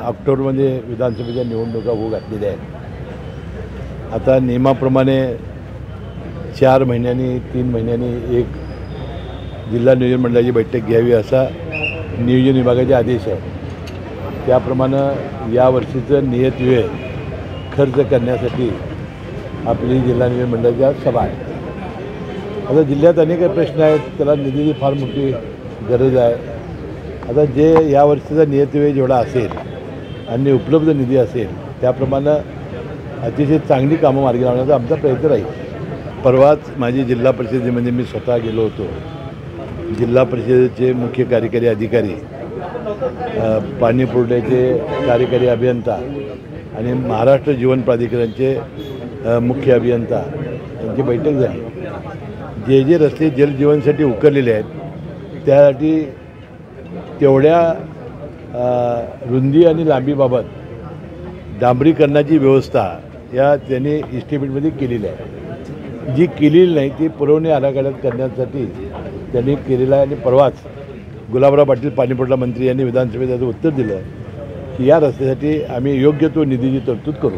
ऑक्टोबरमध्ये विधानसभेच्या निवडणुका होऊ घातलेल्या आहेत। आता नियमाप्रमाणे 4 महिन्यांनी 3 महिन्यांनी एक जिल्हा नियोजन मंडळाची बैठक घ्यावी असा नियोजन विभागाचे आदेश आहे। त्याप्रमाणे यावर्षीचं नियत वेळ खर्च करण्यासाठी आपली जिल्हा नियोजन मंडळाची सभा आहे। आता जिल्ह्यात अनेक प्रश्न आहेत, त्याला निधीची फार मोठी गरज आहे। आता जे यावर्षीचा नियत वेळ जेवढा असेल आणि उपलब्ध निधी असेल त्याप्रमाणे अतिशय चांगली कामं मार्गी लावण्याचा आमचा प्रयत्न राहील। परवाच माझी जिल्हा परिषदेमध्ये मी स्वतः गेलो होतो। जिल्हा परिषदेचे मुख्य कार्यकारी अधिकारी, पाणी पुरवठ्याचे कार्यकारी अभियंता आणि महाराष्ट्र जीवन प्राधिकरणचे मुख्य अभियंता यांची बैठक झाली। जे जे रस्ते जलजीवनसाठी उकरलेले आहेत त्यासाठी तेवढ्या रुंदी आणि लांबीबाबत डांबरीकरणाची व्यवस्था या त्यांनी इस्टिमेटमध्ये केलेली आहे। जी केलेली नाही ती पुरवणी आराखड्यात करण्यासाठी त्यांनी केलेला आहे। आणि परवाच गुलाबराव पाटील पाणीपुरवठा मंत्री यांनी विधानसभेत त्याचं उत्तर दिलं की या रस्त्यासाठी आम्ही योग्य तो निधीची तरतूद करू।